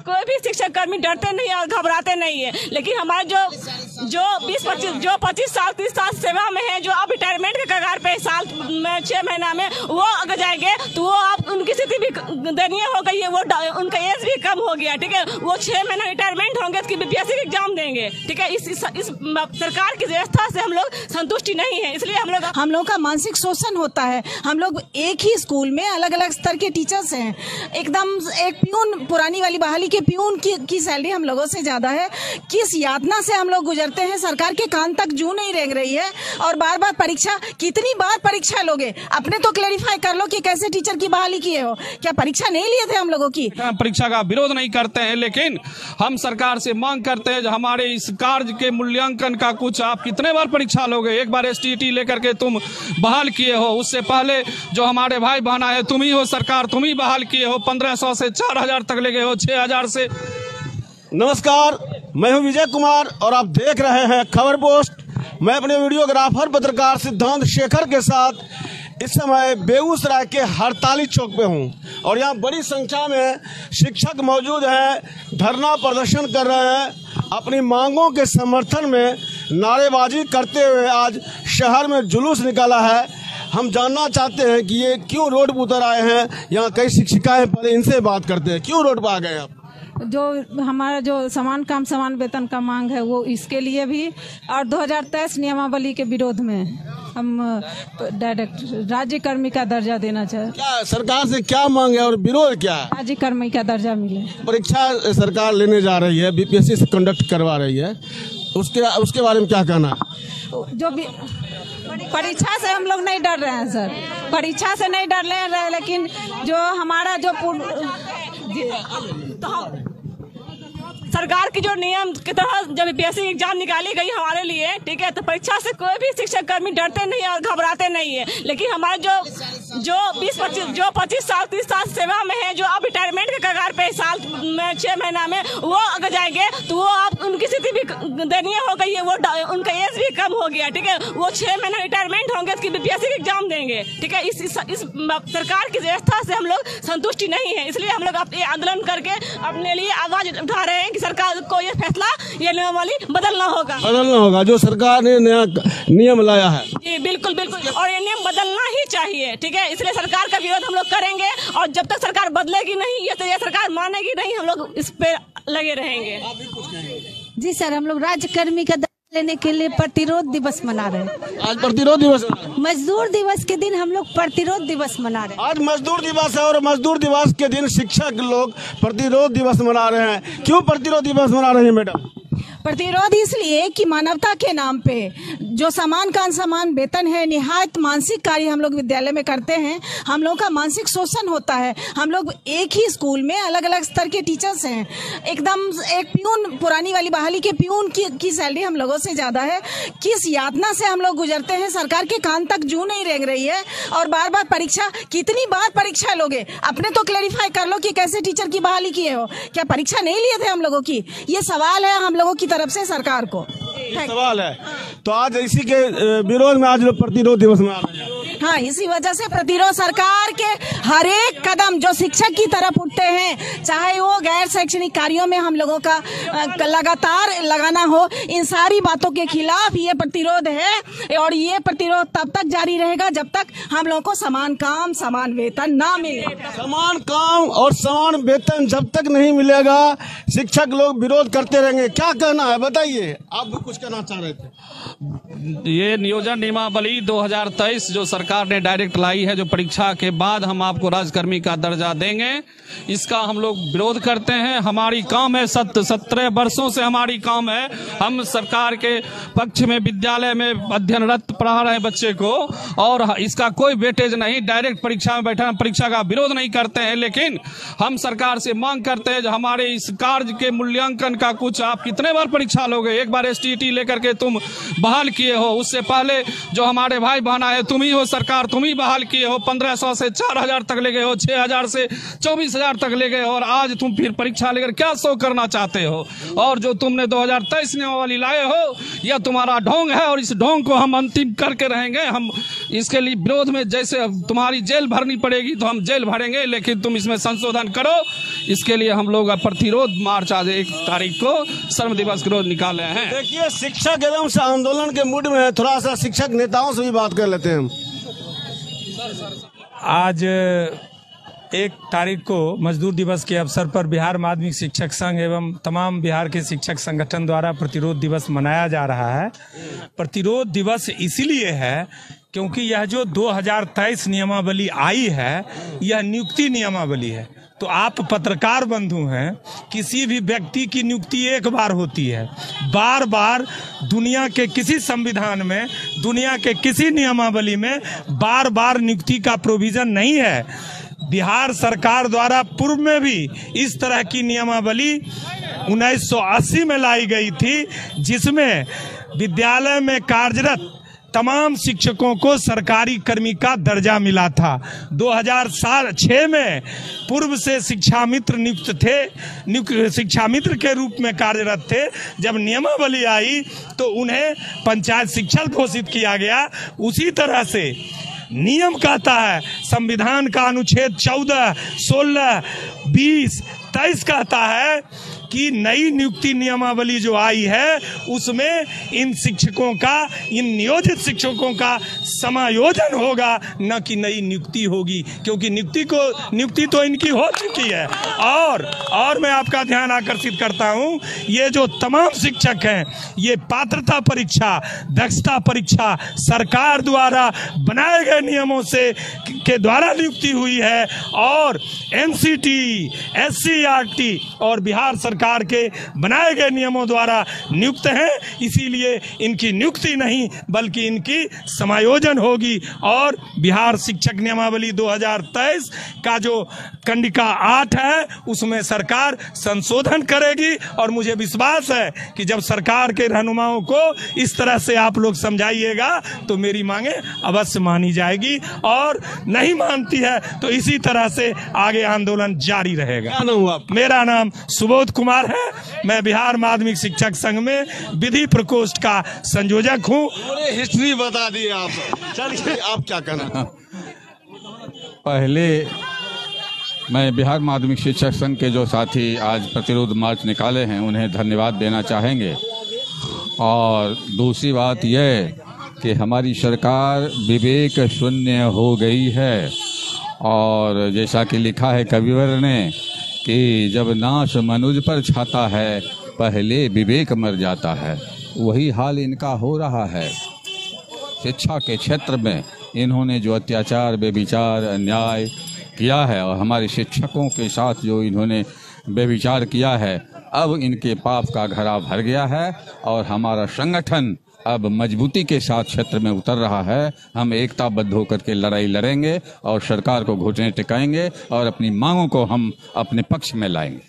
कोई भी शिक्षक कर्मी डरते नहीं और घबराते नहीं है। लेकिन हमारे जो 25 साल 30 साल सेवा में है, जो अब रिटायरमेंट के कगार पे साल में 6 महीना में वो अगर जाएंगे तो वो आप उनकी स्थिति भी दयनीय हो गई है। वो उनका एज भी कम हो गया, ठीक है। वो 6 महीना रिटायरमेंट होंगे, उसकी बीपीएससी का एग्जाम देंगे, ठीक है। इस सरकार की व्यवस्था से हम लोग संतुष्टि नहीं है, इसलिए हम लोग का मानसिक शोषण होता है। हम लोग एक ही स्कूल में अलग अलग स्तर के टीचर्स हैं। एकदम एक प्यून, पुरानी वाली बहाली के प्यून की सैलरी हम लोगों से ज्यादा है। किस यातना से हम लोग गुजरते हैं, सरकार के कान तक जू नहीं रेंग रही है। और बार बार परीक्षा, कितनी बार परीक्षा लोगे? अपने तो क्लेरिफाई कर लो कि कैसे टीचर की बहाली किए हो। क्या परीक्षा नहीं लिए थे हम लोगों की? परीक्षा का विरोध नहीं करते हैं, लेकिन हम सरकार से मांग करते हैं हमारे इस कार्य के मूल्यांकन का कुछ, आप कितने बार परीक्षा लोगे? एक बार STT लेकर के तुम बहाल किए हो, उससे पहले जो हमारे भाई बहना है तुम ही हो, सरकार तुम ही बहाल किए हो। 1500 से 4000 तक ले गए हो, 6000 से। नमस्कार, मैं हूं विजय कुमार और आप देख रहे हैं खबर पोस्ट। मैं अपने वीडियोग्राफर पत्रकार सिद्धांत शेखर के साथ इस समय बेगूसराय के हड़ताली चौक पे हूं और यहाँ बड़ी संख्या में शिक्षक मौजूद हैं, धरना प्रदर्शन कर रहे हैं। अपनी मांगों के समर्थन में नारेबाजी करते हुए आज शहर में जुलूस निकाला है। हम जानना चाहते हैं कि ये क्यों रोड पर उतर आए हैं। यहाँ कई शिक्षिकाएं पहले, इनसे बात करते हैं। क्यों रोड पर आ गए आप? जो हमारा जो समान काम समान वेतन का मांग है वो इसके लिए भी, और 2023 नियमावली के विरोध में हम डायरेक्ट राज्य कर्मी का दर्जा देना चाहते। क्या सरकार से क्या मांग है और विरोध क्या है? राज्य कर्मी का दर्जा मिले। परीक्षा सरकार लेने जा रही है, बीपीएससी से कंडक्ट करवा रही है, उसके बारे में क्या कहना है? जो भी परीक्षा से हम लोग नहीं डर रहे हैं सर, परीक्षा से नहीं डर रहे हैं, लेकिन जो हमारा जो सरकार की जो नियम की तरह जब बीपीएससी एग्जाम निकाली गई हमारे लिए, ठीक है, तो परीक्षा से कोई भी शिक्षक कर्मी डरते नहीं और घबराते नहीं है। लेकिन हमारे जो 25 साल 30 साल सेवा में है, जो अब रिटायरमेंट के कगार पे साल में 6 महीना में वो अगर जाएंगे तो वो आप उनकी स्थिति भी दयनीय हो गई है। वो उनका एज भी कम हो गया, ठीक है। वो 6 महीना रिटायरमेंट होंगे, उसकी बीपीएससी का एग्जाम देंगे, ठीक है। इस सरकार की व्यवस्था से हम लोग संतुष्टि नहीं है, इसलिए हम लोग आंदोलन करके अपने लिए आवाज उठा रहे हैं कि सरकार को ये फैसला, ये नियमावली बदलना होगा। जो सरकार ने नया नियम लाया है, जी बिल्कुल बिल्कुल, और ये नियम बदलना ही चाहिए, ठीक है। इसलिए सरकार का विरोध हम लोग करेंगे और जब तक सरकार बदलेगी नहीं, ये सरकार मानेगी नहीं, हम लोग इस पे लगे रहेंगे। जी सर, हम लोग राज्य कर्मी का लेने के लिए प्रतिरोध दिवस मना रहे हैं। आज प्रतिरोध दिवस है। मजदूर दिवस के दिन हम लोग प्रतिरोध दिवस मना रहे हैं। आज मजदूर दिवस है और मजदूर दिवस के दिन शिक्षक लोग प्रतिरोध दिवस मना रहे हैं। क्यों प्रतिरोध दिवस मना रहे हैं मैडम? प्रतिरोध इसलिए कि मानवता के नाम पे जो समान का समान वेतन है, निहायत मानसिक कार्य हम लोग विद्यालय में करते हैं। हम लोगों का मानसिक शोषण होता है। हम लोग एक ही स्कूल में अलग अलग स्तर के टीचर्स हैं। एकदम एक प्यून, पुरानी वाली बहाली के प्यून की सैलरी हम लोगों से ज्यादा है। किस यातना से हम लोग गुजरते हैं, सरकार के कान तक जू नहीं रेंग रही है। और बार बार परीक्षा, कितनी बार परीक्षा लोगे? अपने तो क्लेरिफाई कर लो कि कैसे टीचर की बहाली किए हो। क्या परीक्षा नहीं लिए थे हम लोगों की? ये सवाल है हम लोगों की तरफ से सरकार को। सवाल है तो आज इसी के विरोध में आज प्रतिरोध दिवस मना रहे हैं। हाँ, इसी वजह से प्रतिरोध, सरकार के हर एक कदम जो शिक्षक की तरफ उठते हैं, चाहे वो गैर शैक्षणिक कार्यों में हम लोगों का लगातार लगाना हो, इन सारी बातों के खिलाफ ये प्रतिरोध है। और ये प्रतिरोध तब तक जारी रहेगा जब तक हम लोगों को समान काम समान वेतन ना मिले। समान काम और समान वेतन जब तक नहीं मिलेगा, शिक्षक लोग विरोध करते रहेंगे। क्या कहना है बताइए, आप भी कुछ कहना चाह रहे थे? ये नियोजन नियमावली 2023 जो सरकार ने डायरेक्ट लाई है, जो परीक्षा के बाद हम आपको राज्यकर्मी का दर्जा देंगे, इसका हम लोग विरोध करते हैं। हमारी काम है, 17 वर्षों से हमारी काम है। हम सरकार के पक्ष में विद्यालय में अध्ययनरत पढ़ा रहे हैं बच्चे को, और इसका कोई वेटेज नहीं, डायरेक्ट परीक्षा में बैठा, परीक्षा का विरोध नहीं करते हैं। लेकिन हम सरकार से मांग करते हैं हमारे इस कार्य के मूल्यांकन का कुछ, आप कितने बार परीक्षा लोगे? एक बार STT लेकर के तुम बहाल किए किए हो, उससे पहले जो हमारे भाई बहन आए तुम ही हो, सरकार तुम ही बहाल किए हो। 1500 से 4000 तक ले गए हो, 6000 से 24000 तक ले गए हो, और आज तुम फिर परीक्षा लेकर क्या शो करना चाहते हो? और जो तुमने 2023 नियमावली लाए हो, यह तुम्हारा ढोंग है और इस ढोंग को हम अंतिम करके रहेंगे। हम इसके लिए विरोध में, जैसे तुम्हारी जेल भरनी पड़ेगी तो हम जेल भरेंगे, लेकिन तुम इसमें संशोधन करो। इसके लिए हम लोग प्रतिरोध मार्च आज 1 तारीख को श्रम दिवस के रोज निकाले हैं। देखिए, शिक्षक एकदम से आंदोलन के मूड में है। थोड़ा सा शिक्षक नेताओं से भी बात कर लेते हैं। आज 1 तारीख को मजदूर दिवस के अवसर पर बिहार माध्यमिक शिक्षक संघ एवं तमाम बिहार के शिक्षक संगठन द्वारा प्रतिरोध दिवस मनाया जा रहा है। प्रतिरोध दिवस इसीलिए है क्योंकि यह जो 2023 नियमावली आई है, यह नियुक्ति नियमावली है। तो आप पत्रकार बंधु हैं, किसी भी व्यक्ति की नियुक्ति एक बार होती है, बार बार दुनिया के किसी संविधान में, दुनिया के किसी नियमावली में बार बार नियुक्ति का प्रोविजन नहीं है। बिहार सरकार द्वारा पूर्व में भी इस तरह की नियमावली 1980 में लाई गई थी, जिसमें विद्यालय में कार्यरत तमाम शिक्षकों को सरकारी कर्मी का दर्जा मिला था। 2006 में पूर्व से शिक्षा मित्र नियुक्त थे, शिक्षा मित्र के रूप में कार्यरत थे। जब नियमावली आई तो उन्हें पंचायत शिक्षक घोषित किया गया। उसी तरह से नियम कहता है, संविधान का अनुच्छेद 14, 16, 20, 23 कहता है कि नई नियुक्ति नियमावली जो आई है उसमें इन शिक्षकों का, इन नियोजित शिक्षकों का समायोजन होगा, न कि नई नियुक्ति होगी, क्योंकि नियुक्ति तो इनकी हो चुकी है। और मैं आपका ध्यान आकर्षित करता हूं, ये जो तमाम शिक्षक हैं, ये पात्रता परीक्षा, दक्षता परीक्षा सरकार द्वारा बनाए गए नियमों से के द्वारा नियुक्ति हुई है, और एनसीटी, एससीईआरटी और बिहार सरकार के बनाए गए नियमों द्वारा नियुक्त हैं। इसीलिए इनकी नियुक्ति नहीं बल्कि इनकी समायोजन होगी। और बिहार शिक्षक नियमावली 2023 का जो कंडिका 8 है उसमें सरकार संशोधन करेगी, और मुझे विश्वास है कि जब सरकार के रहनुमाओं को इस तरह से आप लोग समझाइएगा तो मेरी मांगे अवश्य मानी जाएगी, और नहीं मानती है तो इसी तरह से आगे आंदोलन जारी रहेगा। क्या नाम हुआ? मेरा नाम सुबोध कुमार है। मैं बिहार माध्यमिक शिक्षक संघ में विधि प्रकोष्ठ का संयोजक हूँ। पूरे हिस्ट्री बता दी आप। चलिए, आप क्या कहना? पहले मैं बिहार माध्यमिक शिक्षक संघ के जो साथी आज प्रतिरोध मार्च निकाले हैं उन्हें धन्यवाद देना चाहेंगे। और दूसरी बात यह कि हमारी सरकार विवेक शून्य हो गई है, और जैसा कि लिखा है कविवर ने कि जब नाश मनुज पर छाता है पहले विवेक मर जाता है, वही हाल इनका हो रहा है। शिक्षा के क्षेत्र में इन्होंने जो अत्याचार, बेविचार, अन्याय किया है, और हमारे शिक्षकों के साथ जो इन्होंने बेविचार किया है, अब इनके पाप का घड़ा भर गया है, और हमारा संगठन अब मजबूती के साथ क्षेत्र में उतर रहा है। हम एकताबद्ध होकर के लड़ाई लड़ेंगे और सरकार को घुटने टिकाएंगे और अपनी मांगों को हम अपने पक्ष में लाएंगे।